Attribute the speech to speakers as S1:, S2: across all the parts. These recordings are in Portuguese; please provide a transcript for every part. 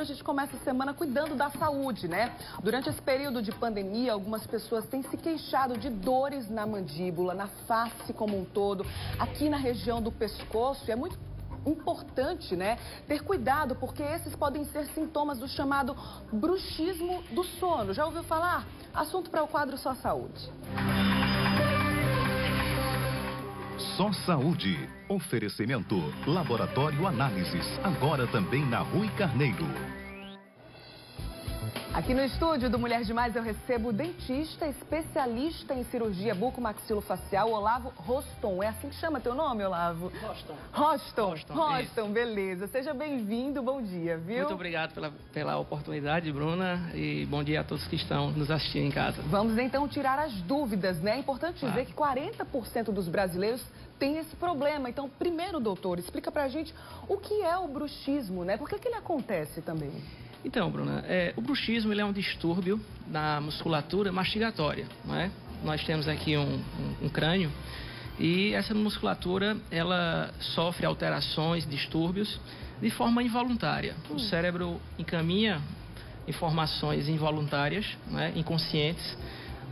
S1: a gente começa a semana cuidando da saúde, né? Durante esse período de pandemia, algumas pessoas têm se queixado de dores na mandíbula, na face como um todo, aqui na região do pescoço. E é muito importante, né, ter cuidado, porque esses podem ser sintomas do chamado bruxismo do sono. Já ouviu falar? Assunto para o quadro Só Saúde.
S2: Só Saúde. Oferecimento Laboratório Análises. Agora também na Rui Carneiro.
S1: Aqui no estúdio do Mulher Demais eu recebo o dentista especialista em cirurgia bucomaxilofacial, Olavo Roston. É assim que chama teu nome, Olavo? Roston, beleza. Seja bem-vindo, bom dia, viu?
S3: Muito obrigado pela oportunidade, Bruna, e bom dia a todos que estão nos assistindo em casa.
S1: Vamos então tirar as dúvidas, né? É importante dizer que 40% dos brasileiros têm esse problema. Então, primeiro, doutor, explica pra gente o que é o bruxismo, né? Por que ele acontece também?
S3: Então, Bruna, o bruxismo ele é um distúrbio da musculatura mastigatória, não é? Nós temos aqui um crânio e essa musculatura ela sofre alterações, distúrbios de forma involuntária. O cérebro encaminha informações involuntárias, né, inconscientes.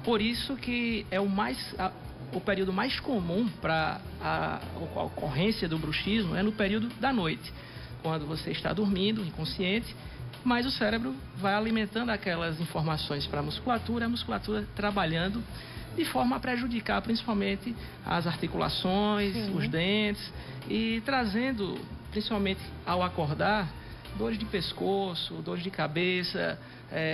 S3: Por isso que é o período mais comum para a ocorrência do bruxismo é no período da noite, quando você está dormindo, inconsciente, mas o cérebro vai alimentando aquelas informações para a musculatura trabalhando de forma a prejudicar principalmente as articulações, os dentes e trazendo, principalmente ao acordar, dores de pescoço, dores de cabeça,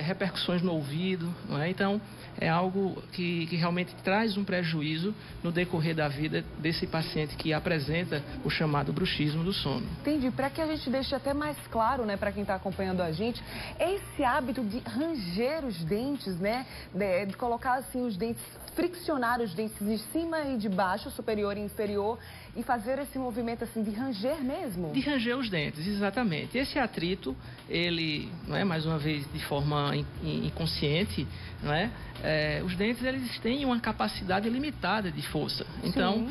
S3: repercussões no ouvido, não é? Então, é algo que realmente traz um prejuízo no decorrer da vida desse paciente que apresenta o chamado bruxismo do sono.
S1: Entendi. Para que a gente deixe até mais claro, né, para quem está acompanhando a gente, esse hábito de ranger os dentes, né, de colocar assim os dentes, friccionar os dentes de cima e de baixo, superior e inferior, e fazer esse movimento assim de ranger mesmo?
S3: De ranger os dentes, exatamente. Esse atrito, ele, não é, mais uma vez de forma inconsciente, não é? Os dentes eles têm uma capacidade limitada de força. Então,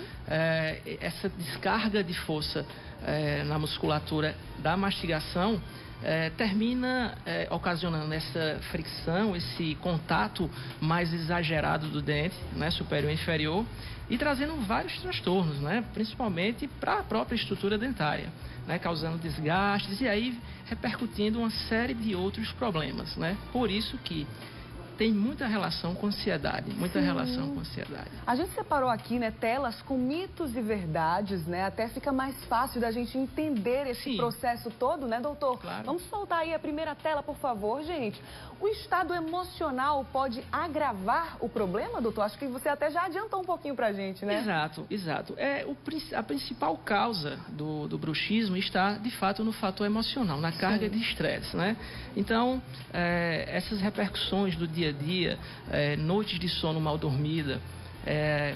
S3: essa descarga de força na musculatura da mastigação termina ocasionando essa fricção, esse contato mais exagerado do dente, né, superior e inferior, e trazendo vários transtornos, né, principalmente para a própria estrutura dentária, né, causando desgastes e aí repercutindo uma série de outros problemas, né? Por isso que tem muita relação com ansiedade, relação com ansiedade.
S1: A gente separou aqui, né, telas com mitos e verdades, né? Até fica mais fácil da gente entender esse processo todo, né, doutor?
S3: Claro.
S1: Vamos soltar aí a primeira tela, por favor, gente. O estado emocional pode agravar o problema, doutor? Acho que você até já adiantou um pouquinho pra gente, né?
S3: Exato. A principal causa do bruxismo está, de fato, no fator emocional, na carga de estresse, né? Então, essas repercussões do dia a dia, noites de sono mal dormida,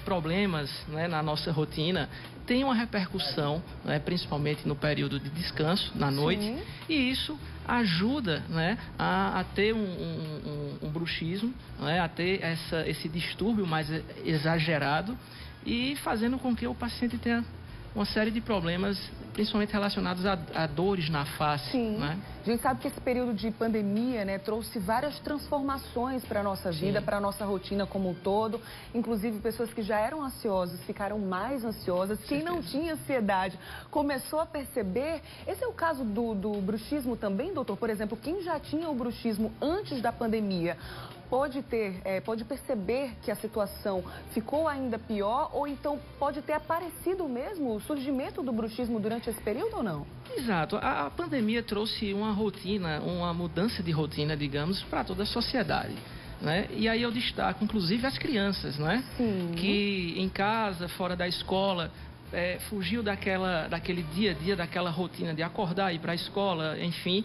S3: problemas, né, na nossa rotina, tem uma repercussão, né, principalmente no período de descanso, na noite, e isso ajuda, né, a ter um bruxismo, né, a ter esse distúrbio mais exagerado e fazendo com que o paciente tenha uma série de problemas, principalmente relacionados a dores na face. Né?
S1: A gente sabe que esse período de pandemia, né, trouxe várias transformações para a nossa vida, para a nossa rotina como um todo. Inclusive, pessoas que já eram ansiosas ficaram mais ansiosas. Quem não tinha ansiedade começou a perceber. Esse é o caso do bruxismo também, doutor? Por exemplo, quem já tinha o bruxismo antes da pandemia pode perceber que a situação ficou ainda pior ou então pode ter aparecido mesmo o surgimento do bruxismo durante esse período ou não?
S3: Exato. A pandemia trouxe uma rotina, uma mudança de rotina, digamos, para toda a sociedade. Né? E aí eu destaco, inclusive, as crianças, né? Que em casa, fora da escola, fugiu daquele dia a dia, daquela rotina de acordar, ir para a escola, enfim,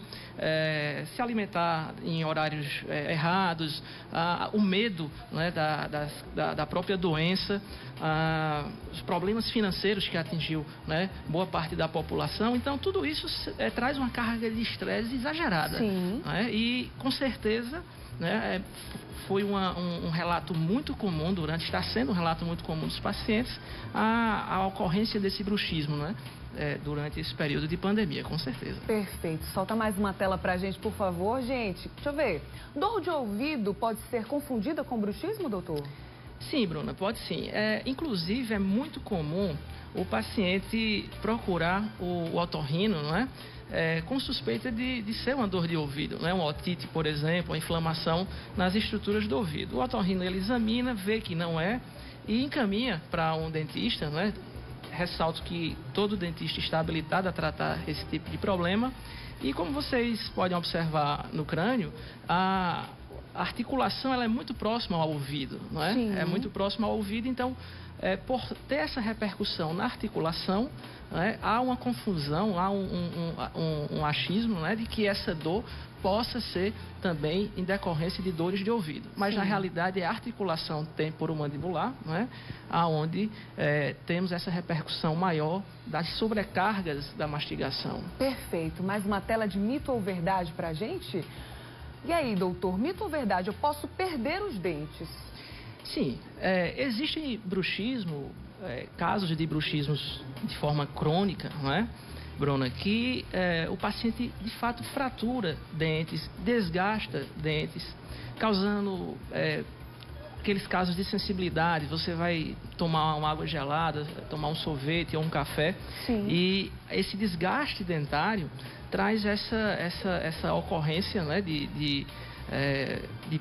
S3: se alimentar em horários errados, o medo, né, da própria doença, os problemas financeiros que atingiu, né, boa parte da população. Então, tudo isso traz uma carga de estresse exagerada. Né? E, com certeza, né, foi um relato muito comum, está sendo um relato muito comum dos pacientes, a ocorrência desse bruxismo, né? durante esse período de pandemia, com certeza.
S1: Perfeito. Solta mais uma tela pra gente, por favor, gente. Deixa eu ver. Dor de ouvido pode ser confundida com bruxismo, doutor?
S3: Sim, Bruna, pode sim. Inclusive, é muito comum o paciente procurar o otorrino, não é? Com suspeita de ser uma dor de ouvido, né? Uma otite, por exemplo, uma inflamação nas estruturas do ouvido. O otorrino, ele examina, vê que não é e encaminha para um dentista, né? Ressalto que todo dentista está habilitado a tratar esse tipo de problema. E como vocês podem observar no crânio, a articulação ela é muito próxima ao ouvido, não é?
S1: Sim.
S3: É muito próxima ao ouvido, então, por ter essa repercussão na articulação, né, há uma confusão, há um achismo, né, de que essa dor possa ser também em decorrência de dores de ouvido. Mas,
S1: Sim,
S3: na realidade, é a articulação temporomandibular, né, aonde temos essa repercussão maior das sobrecargas da mastigação.
S1: Perfeito. Mais uma tela de mito ou verdade pra gente? E aí, doutor, mito ou verdade? Eu posso perder os dentes?
S3: Sim, existe bruxismo, casos de bruxismos de forma crônica, não é, Bruna, que o paciente de fato fratura dentes, desgasta dentes, causando aqueles casos de sensibilidade. Você vai tomar uma água gelada, tomar um sorvete ou um café.
S1: Sim.
S3: E esse desgaste dentário traz essa ocorrência, né, de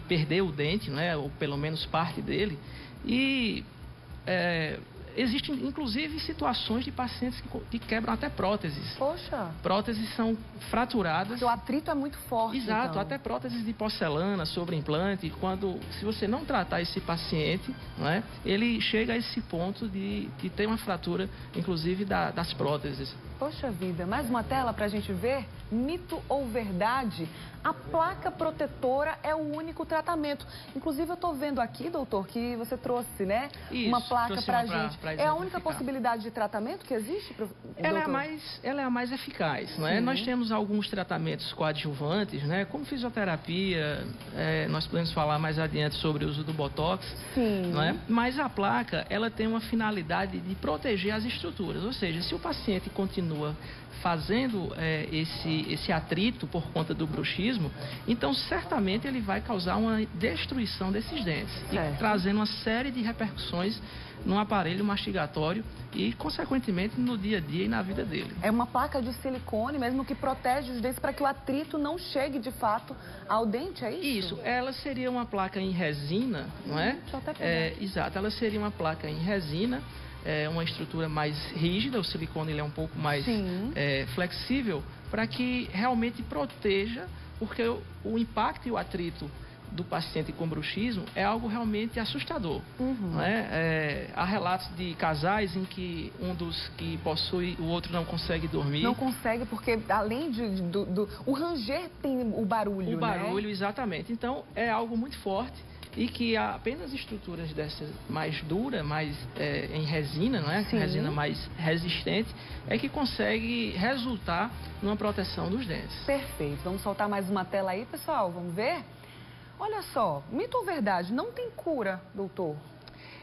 S3: perder o dente, né, ou pelo menos parte dele. E existem, inclusive, situações de pacientes que quebram até próteses.
S1: Poxa.
S3: Próteses são fraturadas.
S1: O atrito é muito forte.
S3: Exato,
S1: então.
S3: até próteses de porcelana sobre implante. Se você não tratar esse paciente, não é, ele chega a esse ponto de ter uma fratura, inclusive, das próteses.
S1: Poxa vida, mais uma tela pra gente ver? Mito ou verdade? A placa protetora é o único tratamento. Inclusive, eu tô vendo aqui, doutor, que você trouxe, né?
S3: Isso,
S1: uma placa pra gente.
S3: pra
S1: É a única
S3: exemplificar.
S1: possibilidade de tratamento que existe, doutor?
S3: Ela é a mais eficaz, não é?
S1: Sim.
S3: Nós temos alguns tratamentos coadjuvantes, né? Como fisioterapia, nós podemos falar mais adiante sobre o uso do Botox.
S1: Sim.
S3: Não é? Mas a placa, ela tem uma finalidade de proteger as estruturas, ou seja, se o paciente continua fazendo esse atrito por conta do bruxismo, então certamente ele vai causar uma destruição desses dentes, e trazendo uma série de repercussões no aparelho mastigatório e, consequentemente, no dia a dia e na vida dele.
S1: É uma placa de silicone mesmo que protege os dentes para que o atrito não chegue de fato ao dente, é isso?
S3: Isso, ela seria uma placa em resina, não é?
S1: Deixa eu até pegar.
S3: Exato, ela seria uma placa em resina, uma estrutura mais rígida, o silicone ele é um pouco mais flexível, para que realmente proteja, porque o impacto e o atrito do paciente com bruxismo é algo realmente assustador. Não é? Há relatos de casais em que um dos que possui, o outro não consegue dormir.
S1: Não consegue porque, além o ranger tem o barulho,
S3: O barulho, exatamente. Então, é algo muito forte e que apenas estruturas dessas mais duras, mais em resina, não é?
S1: Sim.
S3: Resina mais resistente, é que consegue resultar numa proteção dos dentes.
S1: Perfeito. Vamos soltar mais uma tela aí, pessoal. Vamos ver? Olha só, mito ou verdade? Não tem cura, doutor?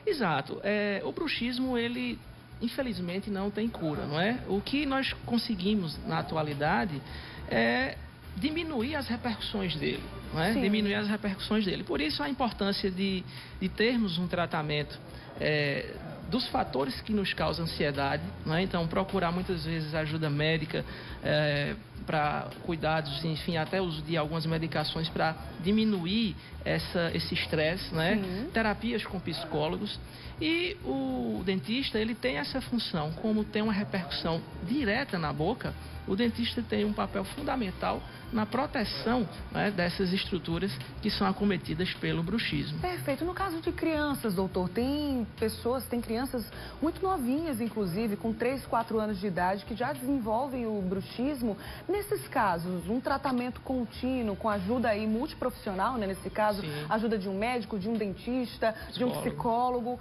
S3: Exato. O bruxismo, ele, infelizmente, não tem cura, não é? O que nós conseguimos na atualidade é diminuir as repercussões dele, não é? Diminuir as repercussões dele. Por isso a importância de termos um tratamento dos fatores que nos causam ansiedade, não é? Então procurar muitas vezes ajuda médica para cuidados, enfim, até uso de algumas medicações para diminuir esse estresse, né? Terapias com psicólogos. E o dentista, ele tem essa função, como tem uma repercussão direta na boca, o dentista tem um papel fundamental na proteção, né, dessas estruturas que são acometidas pelo bruxismo.
S1: Perfeito. No caso de crianças, doutor, tem crianças muito novinhas, inclusive, com 3, 4 anos de idade, que já desenvolvem o bruxismo. Nesses casos, um tratamento contínuo, com ajuda aí multiprofissional, né, nesse caso, ajuda de um médico, de um dentista, de um psicólogo,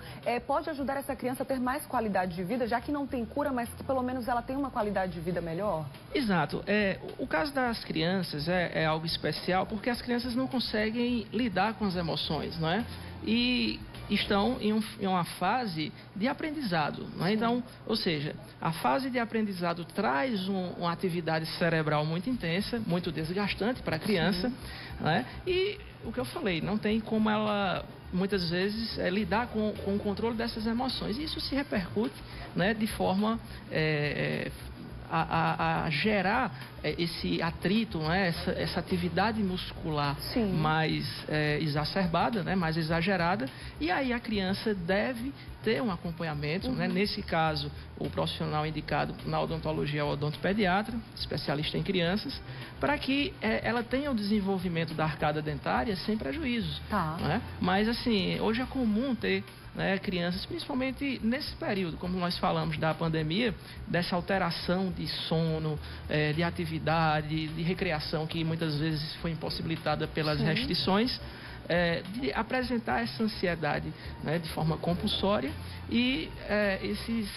S1: pode ajudar essa criança a ter mais qualidade de vida, já que não tem cura, mas que pelo menos ela tem uma qualidade de vida melhor?
S3: Exato. O caso das crianças é algo especial porque as crianças não conseguem lidar com as emoções, não é? E estão em uma fase de aprendizado. Né? Então, ou seja, a fase de aprendizado traz uma atividade cerebral muito intensa, muito desgastante para a criança, né? E o que eu falei, não tem como ela, muitas vezes, lidar com o controle dessas emoções. E isso se repercute, né, de forma a gerar esse atrito, né, essa atividade muscular mais exacerbada, né, mais exagerada, e aí a criança deve ter um acompanhamento, né, nesse caso o profissional indicado na odontologia é o odontopediatra, especialista em crianças, para que ela tenha o desenvolvimento da arcada dentária sem prejuízos. Né? Mas assim, hoje é comum ter, né, crianças, principalmente nesse período, como nós falamos da pandemia, dessa alteração de sono, de atividade, de recreação que muitas vezes foi impossibilitada pelas restrições, de apresentar essa ansiedade, né, de forma compulsória e esses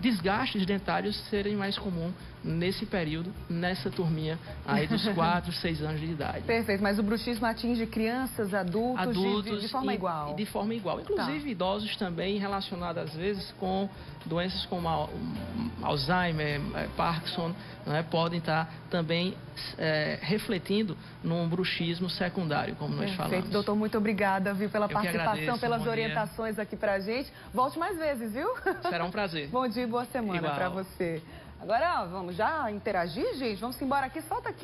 S3: desgastes dentários serem mais comuns nesse período, nessa turminha aí dos 4, 6 anos de idade.
S1: Perfeito, mas o bruxismo atinge crianças, adultos de forma igual? De forma igual,
S3: inclusive idosos também, relacionados às vezes com doenças como Alzheimer, Parkinson, né, podem estar também refletindo num bruxismo secundário, como nós falamos.
S1: Perfeito, doutor, muito obrigada, viu, pela participação,
S3: agradeço,
S1: pelas orientações aqui pra gente. Volte mais vezes, viu?
S3: Será um prazer.
S1: Bom dia e boa semana para você. Agora, vamos já interagir, gente? Vamos embora aqui, solta aqui.